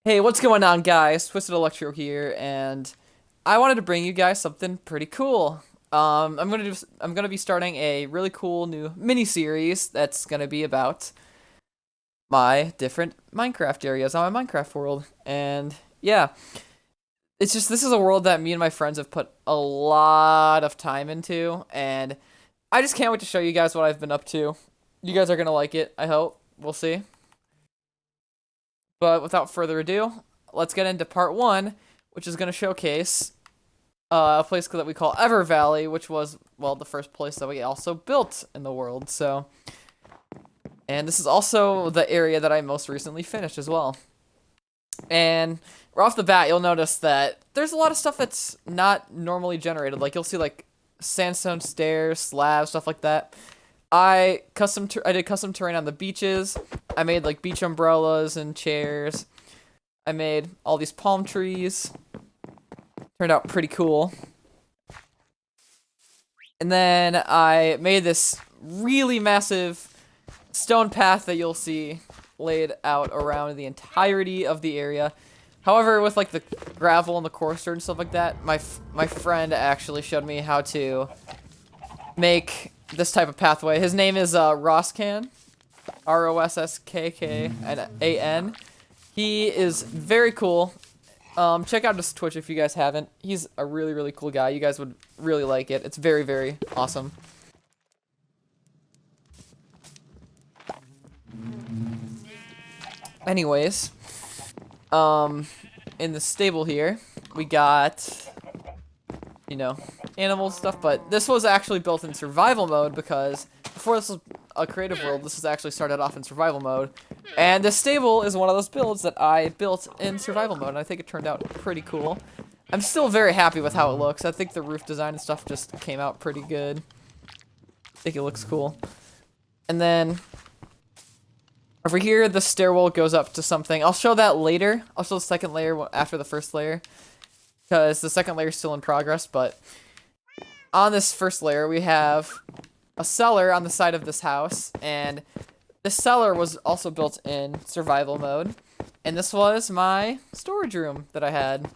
Hey, what's going on, guys? Twisted Electro here, and I wanted to bring you guys something pretty cool. I'm gonna be starting a really cool new mini series that's gonna be about my different Minecraft areas on my Minecraft world. And yeah, it's just this is a world that me and my friends have put a lot of time into, and I just can't wait to show you guys what I've been up to. You guys are gonna like it, I hope. We'll see. But without further ado, let's get into part one, which is going to showcase a place that we call Evervalley, which was, well, the first place that we also built in the world. So, and this is also the area that I most recently finished as well. And right off the bat, you'll notice that there's a lot of stuff that's not normally generated. Like, you'll see, like, sandstone stairs, slabs, stuff like that. I did custom terrain on the beaches. I made like beach umbrellas and chairs. I made all these palm trees. Turned out pretty cool. And then I made this really massive stone path that you'll see laid out around the entirety of the area. However, with like the gravel and the coarser and stuff like that, my friend actually showed me how to make this type of pathway. His name is Rosscan, Rosskkkan. He is very cool. Check out his Twitch if you guys haven't. He's a really, really cool guy. You guys would really like it. It's very, very awesome. Anyways, in the stable here, we got, you know, animal stuff, but this was actually built in survival mode because before this was a creative world, this was actually started off in survival mode. And this stable is one of those builds that I built in survival mode, and I think it turned out pretty cool. I'm still very happy with how it looks. I think the roof design and stuff just came out pretty good. I think it looks cool. And then over here, the stairwell goes up to something. I'll show that later. I'll show the second layer after the first layer, because the second layer is still in progress, but on this first layer, we have a cellar on the side of this house, and this cellar was also built in survival mode, and this was my storage room that I had.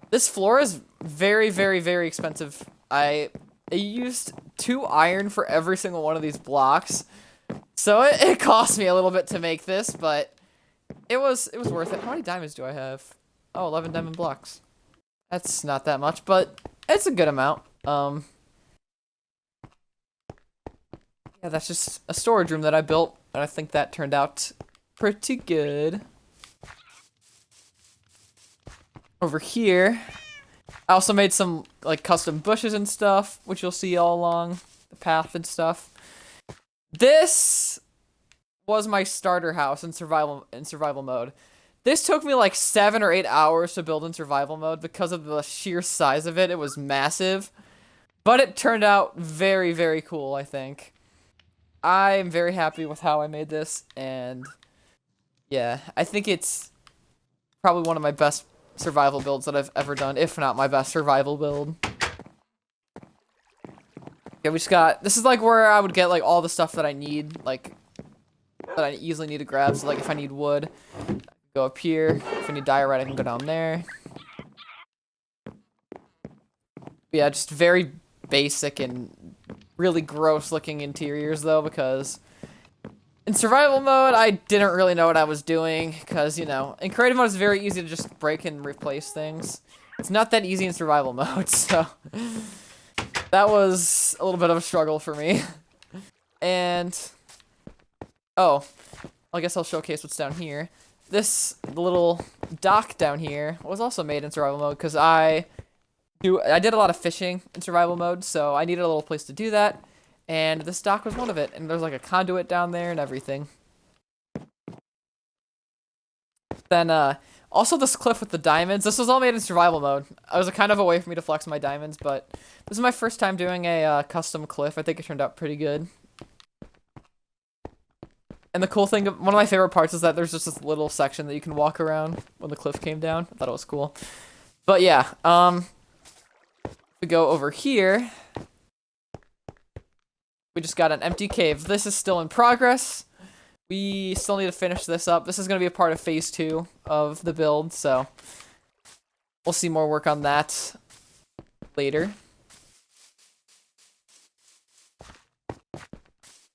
This floor is very, very, very expensive. I used 2 iron for every single one of these blocks, so it cost me a little bit to make this, but it was worth it. How many diamonds do I have? Oh, 11 diamond blocks. That's not that much, but it's a good amount. Yeah, that's just a storage room that I built, and I think that turned out pretty good. Over here, I also made some like custom bushes and stuff, which you'll see all along the path and stuff. This was my starter house in survival mode. This took me like 7 or 8 hours to build in survival mode because of the sheer size of it. It was massive, but it turned out very, very cool, I think. I'm very happy with how I made this, and yeah, I think it's probably one of my best survival builds that I've ever done, if not my best survival build. Yeah, we just got, this is like where I would get like all the stuff that I need, like, that I easily need to grab. So like if I need wood, go up here. If I need diorite, I can go down there. Yeah, just very basic and really gross looking interiors though, because in survival mode, I didn't really know what I was doing, because, you know, in creative mode, it's very easy to just break and replace things. It's not that easy in survival mode, so that was a little bit of a struggle for me. And, oh, I guess I'll showcase what's down here. This little dock down here was also made in survival mode, because I did a lot of fishing in survival mode, so I needed a little place to do that, and this dock was one of it, and there's like a conduit down there and everything. Then, also this cliff with the diamonds, this was all made in survival mode. I was kind of a way for me to flex my diamonds, but this is my first time doing a custom cliff. I think it turned out pretty good. And the cool thing, one of my favorite parts is that there's just this little section that you can walk around when the cliff came down. I thought it was cool. But yeah, we go over here. We just got an empty cave. This is still in progress. We still need to finish this up. This is going to be a part of phase 2 of the build, so we'll see more work on that later.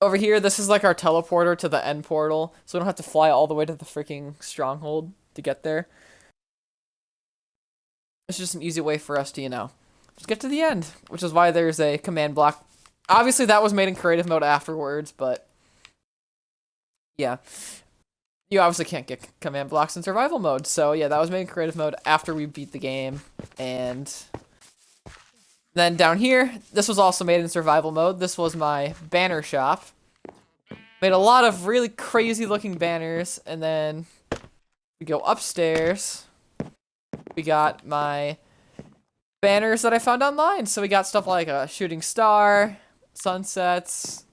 Over here, this is like our teleporter to the end portal, so we don't have to fly all the way to the freaking stronghold to get there. It's just an easy way for us to, just get to the end, which is why there's a command block. Obviously, that was made in creative mode afterwards, but yeah. You obviously can't get command blocks in survival mode, so yeah, that was made in creative mode after we beat the game. And then down here, this was also made in survival mode. This was my banner shop. Made a lot of really crazy looking banners, and then we go upstairs. We got my banners that I found online. So we got stuff like a shooting star, sunsets.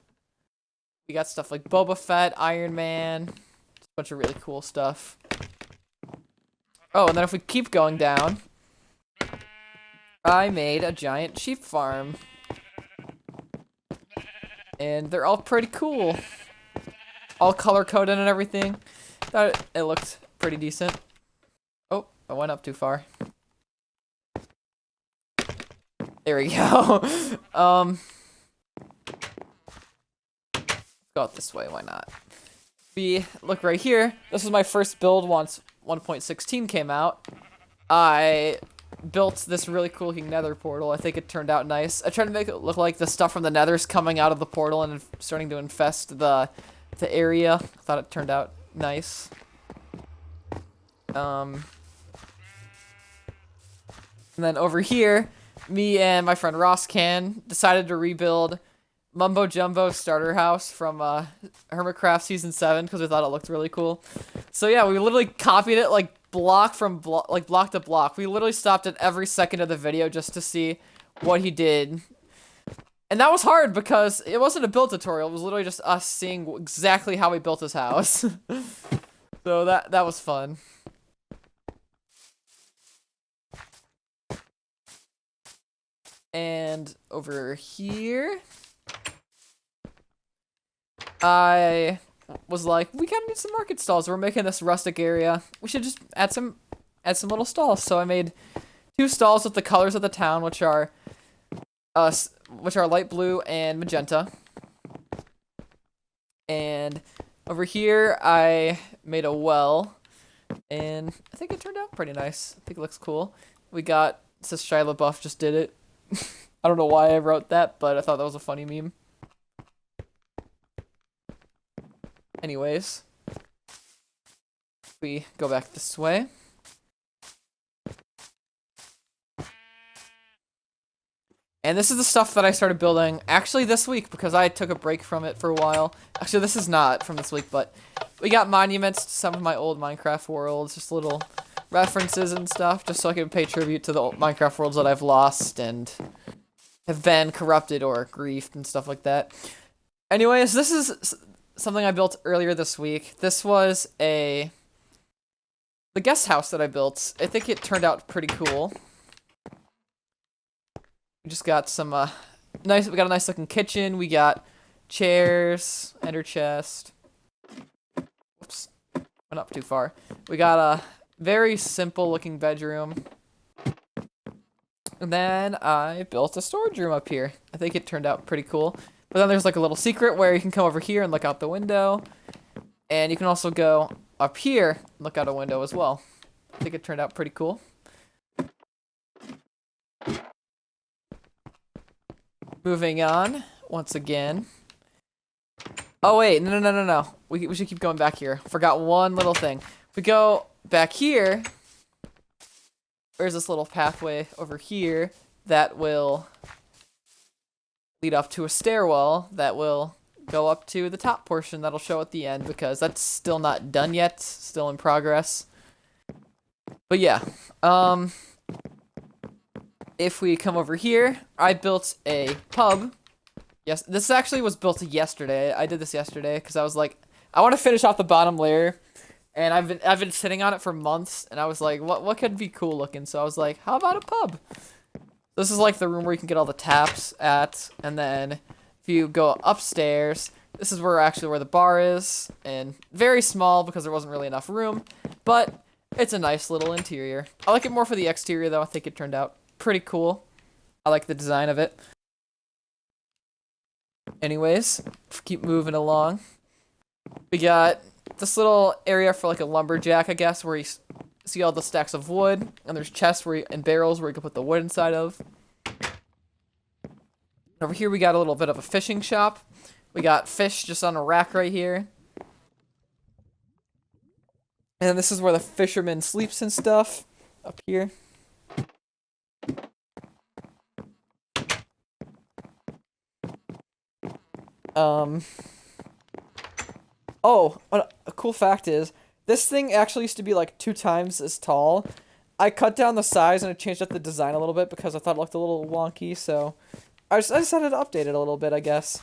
We got stuff like Boba Fett, Iron Man, a bunch of really cool stuff. Oh, and then if we keep going down, I made a giant sheep farm. And they're all pretty cool. All color-coded and everything. Thought it looked pretty decent. Oh, I went up too far. There we go. Go out this way, why not? We look right here. This was my first build once 1.16 came out. I built this really cool looking nether portal. I think it turned out nice. I tried to make it look like the stuff from the nether's coming out of the portal and starting to infest the area. I thought it turned out nice. And then over here, me and my friend Rosscan decided to rebuild Mumbo Jumbo starter house from Hermitcraft Season 7 because we thought it looked really cool. So yeah, we literally copied it like block from block to block. We literally stopped at every second of the video just to see what he did. And that was hard because it wasn't a build tutorial. It was literally just us seeing exactly how he built his house. So that was fun. And over here, I was like, we kind of need some market stalls. We're making this rustic area. We should just add some little stalls. So I made 2 stalls with the colors of the town, which are light blue and magenta. And over here, I made a well, and I think it turned out pretty nice. I think it looks cool. We got, it says Shia LaBeouf just did it. I don't know why I wrote that, but I thought that was a funny meme. Anyways, we go back this way. And this is the stuff that I started building actually this week because I took a break from it for a while. Actually, this is not from this week, but we got monuments to some of my old Minecraft worlds, just little references and stuff, just so I can pay tribute to the old Minecraft worlds that I've lost and have been corrupted or griefed and stuff like that. Anyways, this is something I built earlier this week. This was the guest house that I built. I think it turned out pretty cool. We just got some we got a nice looking kitchen. We got chairs, ender chest. Oops, went up too far. We got a very simple looking bedroom. And then I built a storage room up here. I think it turned out pretty cool. But then there's like a little secret where you can come over here and look out the window. And you can also go up here and look out a window as well. I think it turned out pretty cool. Moving on, once again. Oh wait, no. We should keep going back here. Forgot one little thing. If we go back here, there's this little pathway over here that will lead up to a stairwell that will go up to the top portion that'll show at the end because that's still not done yet, still in progress. But yeah, if we come over here, I built a pub. Yes, this actually was built yesterday. I did this yesterday because I was like, I want to finish off the bottom layer. And I've been sitting on it for months, and I was like, what could be cool looking? So I was like, how about a pub? This is like the room where you can get all the taps at, and then if you go upstairs, This is where actually where the bar is, and very small because there wasn't really enough room, but it's a nice little interior. I like it more for the exterior though. I think it turned out pretty cool. I like the design of it. Anyways, keep moving along. We got this little area for like a lumberjack, I guess, where you see all the stacks of wood, and there's chests and barrels where you can put the wood inside of. Over here we got a little bit of a fishing shop. We got fish just on a rack right here. And this is where the fisherman sleeps and stuff, up here. Oh, a cool fact is, this thing actually used to be like 2 times as tall. I cut down the size and I changed up the design a little bit because I thought it looked a little wonky, so I decided to update it a little bit, I guess.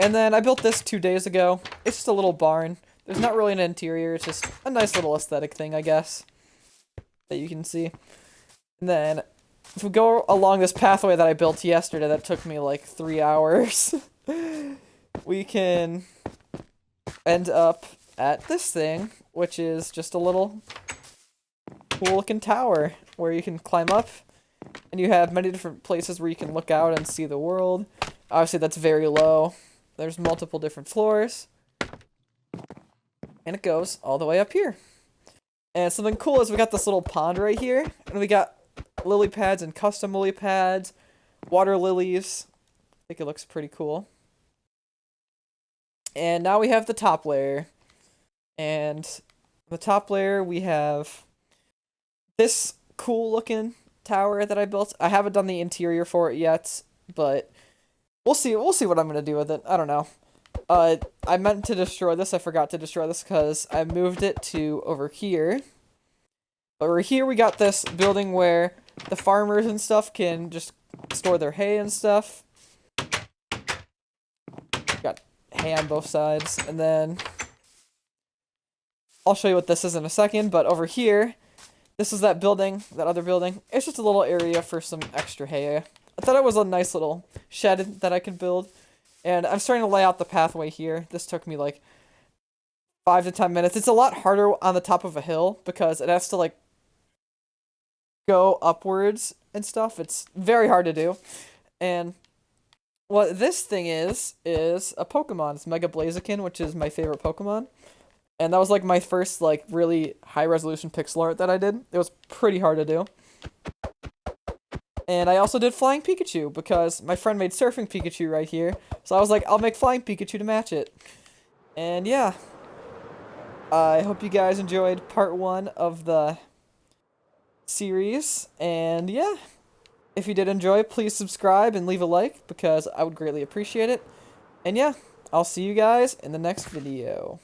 And then I built this 2 days ago. It's just a little barn. There's not really an interior, it's just a nice little aesthetic thing, I guess, that you can see. And then, if we go along this pathway that I built yesterday, that took me like 3 hours, we can end up at this thing, which is just a little cool looking tower where you can climb up, and you have many different places where you can look out and see the world. Obviously that's very low. There's multiple different floors, and it goes all the way up here. And something cool is we got this little pond right here, and we got lily pads and custom lily pads, water lilies. I think it looks pretty cool. And now we have the top layer. And the top layer we have this cool looking tower that I built. I haven't done the interior for it yet, but we'll see what I'm gonna do with it. I don't know. I meant to destroy this. I forgot to destroy this because I moved it to over here. Over here we got this building where the farmers and stuff can just store their hay and stuff. Got hay on both sides, and then I'll show you what this is in a second, but over here, this is that building, that other building. It's just a little area for some extra hay. I thought it was a nice little shed that I could build, and I'm starting to lay out the pathway here. This took me like 5 to 10 minutes. It's a lot harder on the top of a hill because it has to like go upwards and stuff. It's very hard to do. And what this thing is a Pokemon. It's Mega Blaziken, which is my favorite Pokemon. And that was like my first like really high resolution pixel art that I did. It was pretty hard to do. And I also did Flying Pikachu because my friend made Surfing Pikachu right here. So I was like, I'll make Flying Pikachu to match it. And yeah. I hope you guys enjoyed part 1 of the series. And yeah. If you did enjoy, please subscribe and leave a like because I would greatly appreciate it. And yeah, I'll see you guys in the next video.